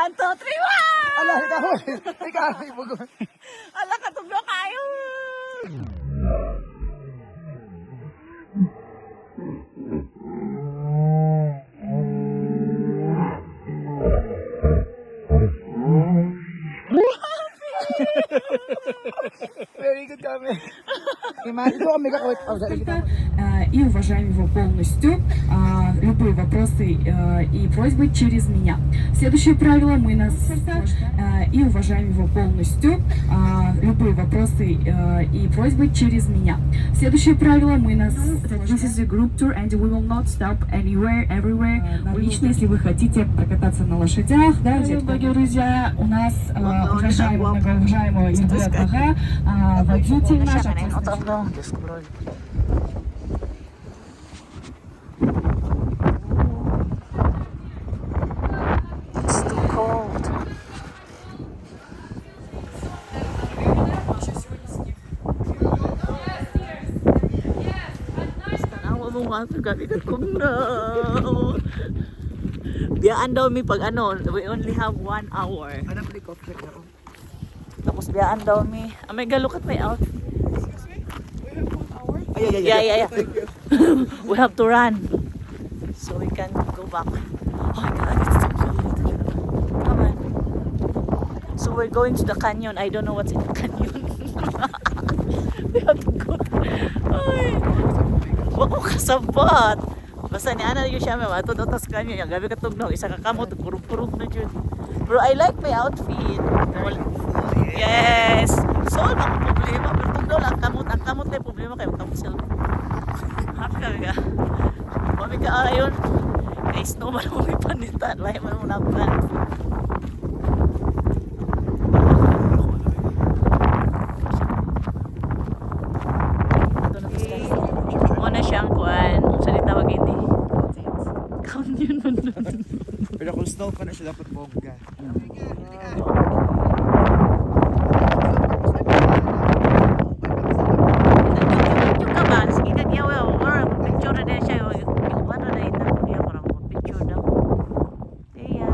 1, 2, 3, wow! Ala, ikaw, ibugo. Ala, katuglo kayo! Very good kami. Imagine ko kami kakawit. И уважаем его полностью. Любые вопросы и просьбы через меня. Следующее правило мы нас и уважаем его полностью. Любые вопросы и просьбы через меня. Следующее правило мы нас. This is a group tour and we will not stop anywhere, everywhere. Лично, если вы хотите прокататься на лошадях, да, дорогие друзья, у нас многоуважаемый Ильбек Ага, водитель наш. It's too cold. Tanawa mo nga sa gabi ka kung no. Biyaan daw mi pag ano, we only have 1 hour. Ano pala ko check ako? Tapos biyaan daw mi. Oh my God, look at my outfit. Yeah. We have to run. So we can go back. Oh my God, it's too cold. Come on. So we're going to the canyon. I don't know what's in the canyon. We have to go. Ay. Wag mo kasabot. Basta ni Ana yung siya may matutotas canyon. Yung gabi katugnog. Isa kakamot. Kurug-kurug na dyan. Pero I like my outfit. Yes. So, ang problema. Pero tugnaw lang. Ang kamot na yung problema kayo. Kamot sila. Happy kami ka. Mami ka ayon. Kay snow man mo may panitan. Lahat man mo na plan. Ito na sila. Muna siyang kuhan. Sa ditawag hindi. Canyon man doon. Pero kung snow ka na siya dapat bongga. Nag-picture ka ba? Sige ka giyaw. Or picture na din siya. Yung ano na yun. Niya parang picture daw. Kaya.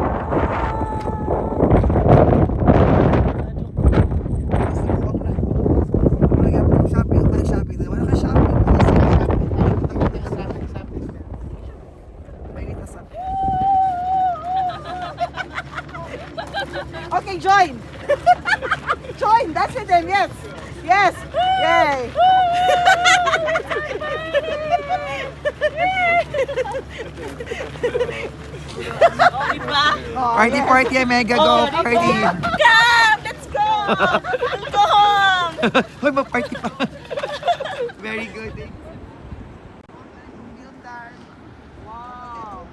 Okay, join. Join. That's it then. Yes. Yes. Yay. Oh, diba? Party, mega go, party. Come! Let's go! Let's go home! Hoy, mag-party pa. Very good. Wow.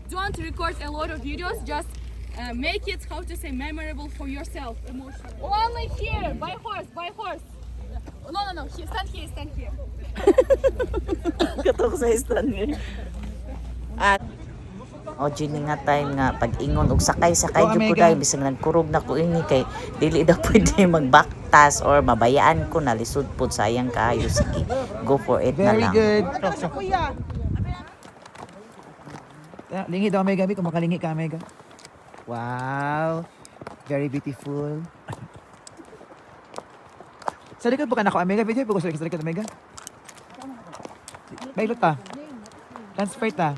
Don't record a lot of videos, just make it, how to say, memorable for yourself, emotional. Only here, by horse. No, stand here. Katok sa stand niya. At o Gini nga tayo nga pag-ingon og sakay-sakay Oh, jud ko Amiga. dai bisag nagkurog na ko ini kay dili daw pwede magbaktas or mabayaan ko na lisod pud sayang kaayo sige. Go for it na Very lang. good. Kuya. Lingi daw, Mega. Kung makalingi ka, Mega. Wow. Very beautiful. Sa likod po ka na ako, Mega. Video po ko sa likod, Mega. Bailot ta. Transfer ta.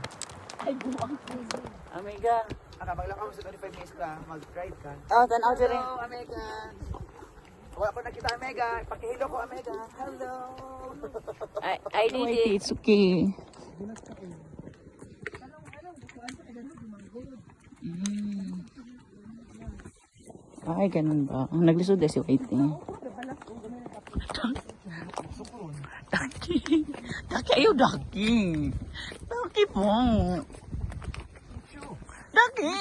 Amiga. Maglakaw sa 25 minutes ka. Mag-drive ka. Oh, tanaw diri. Hello, Omega. Wala po nakita, Omega. Pakihilo ko, Omega. Hello. I did it. It's okay. Ay, ganun ba? Naglisod na si Waiting. Daki. Daki ayaw daki. Daki Daki!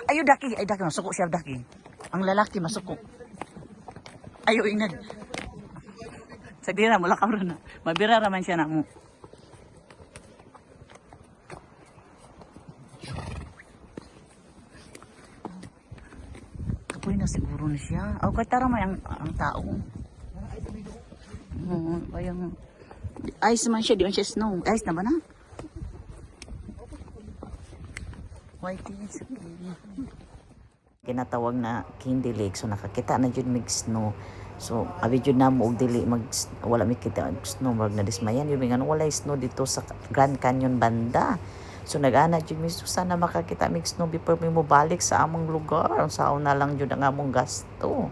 Ayo daki, ay daki, masuko siya daki. Ang lalaki masuko. Ayo ingad. Sa dira mo lakaw na. Mabira raman siya na mo. Kapoy na siguro na siya. Aw kay tara may ang tao. Bayang ice man siya, di man siya snow. Ice na ba na? White is kinatawag na Candy Lake. So nakakita na jud mig snow. So abi jud na mo og dili mag wala mi kita og snow mag na dismayan yun nga wala snow dito sa Grand Canyon banda. So nag-ana jud mi so sana makakita mig snow before mi mo balik sa among lugar. Ang sao na lang jud ang among gasto.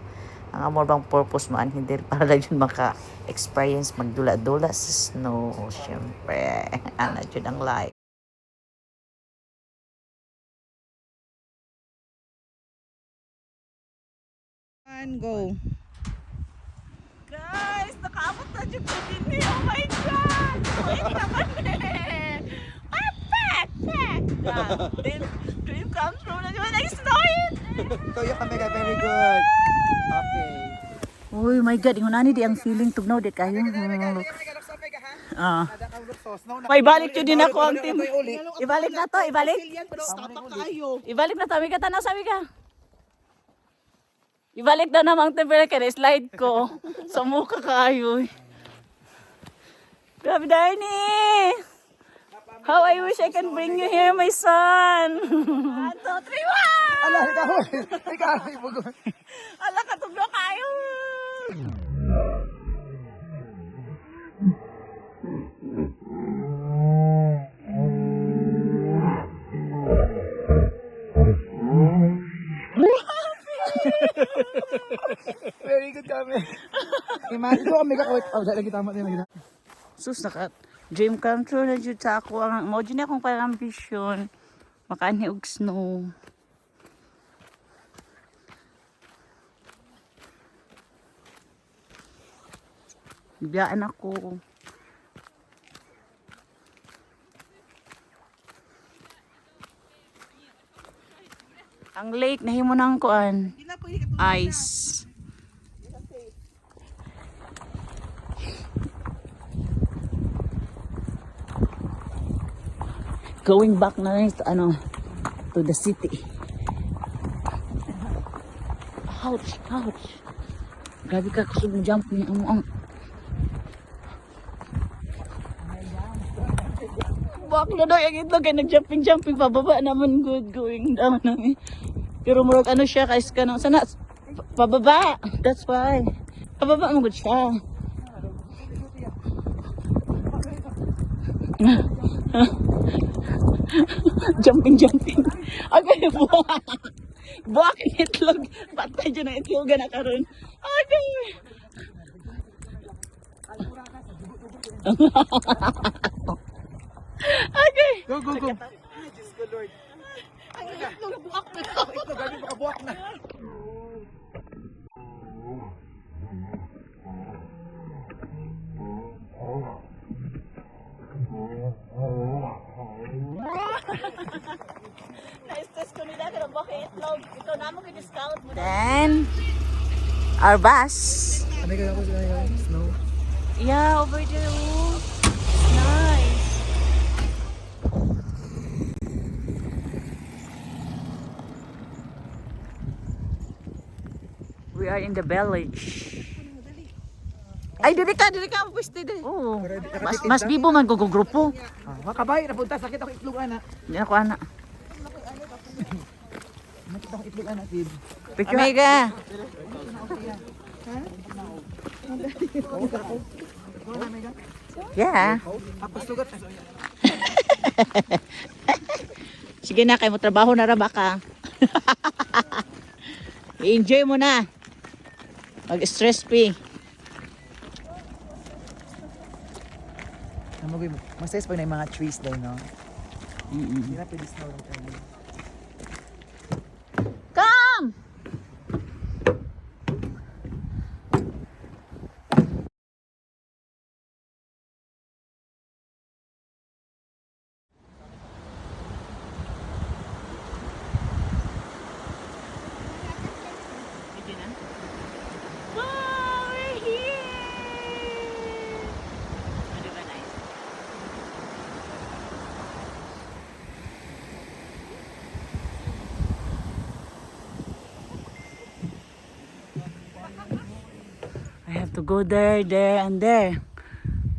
Ang amor bang purpose man hindi para lang jud maka-experience magdula-dula sa snow. Syempre, ana jud ang life. And go. Guys, nakaabot na dyan po din eh. Oh my God! Wait naman eh. Perfect! Dream come true na dyan. Nice snowing! Toyo ka mega, very good. Okay. Uy, my God, yung nani di ang feeling tugnaw di kayo. Ah. May balik yun din ako ang team. Ibalik na to, ibalik. Stop kayo. Ibalik na to, may katanaw sabi ka. Ibalik na namang tempera kaya slide ko. Sa mukha kayo. Grabe, Darnie! How I wish I can bring you here, my son! 1, 2, 3, 1! Ala, ikaw, ibugo. Ala, katugno kayo! Very good kami. Imagine ko kami kakawit. Oh, dahil lagi tama din lagi. Sus, dream come true na dyan sa ako. Ang mo dyan akong parang ambition. Makani og snow. Biyaan ako. Ang lake, nahimo ng kuan. Ice. Going back na rin to the city. Ouch, ouch. Grabe ka kusog mo jump niya ang Bak na daw yung itlog ay nag-jumping pababa naman good going down namin. Pero murag ano siya guys kanang sana pababa. That's why. Pababa mo good siya. jumping. Okay, buwak ang itlog. Patay dyan ang itlogan na karon. Okay. Okay. Go, go, go. Ang itlog, buwak na. Ito, gabi makabuak na. Na-stress ko nila pero bakit itlog? Ikaw na mo discount mo. Then, our bus. Kami ka ako sa snow. Yeah, over there. Oh. Nice. We are in the village. Ay, dili ka, pweste dili. Oo. Mas bibo man ko grupo. Makabay, napunta, sakit ako itlog, ana. Hindi ako anak. Sakit ako itlog, ana, Tid. Picture. Amiga. Yeah. Tapos sugat. Sige na, kayo mo trabaho na raba ka. I-enjoy mo na. Mag-stress free. Masayas pag na yung mga trees daw, no? Hindi na pwede snow lang tayo. to go there, there, and there.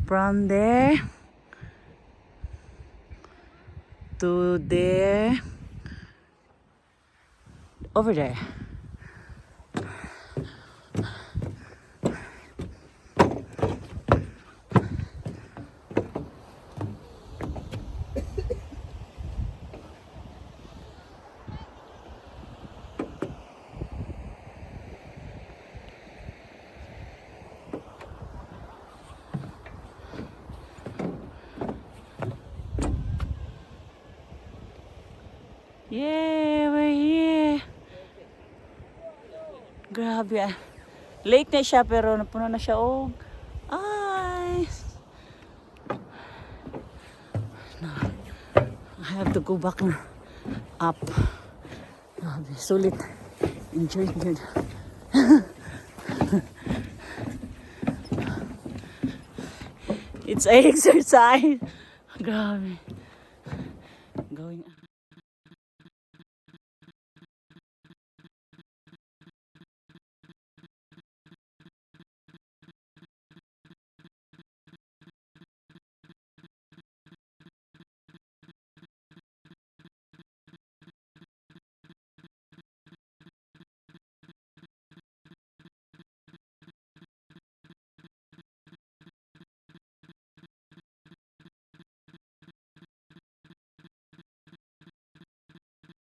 From there to there, over there. Yeah, we're here. Grabe ah. Late na siya pero napuno na siya og ice. No. I have to go back na up. Grabe, sulit. Enjoy good. It's exercise. Grabe. Going up.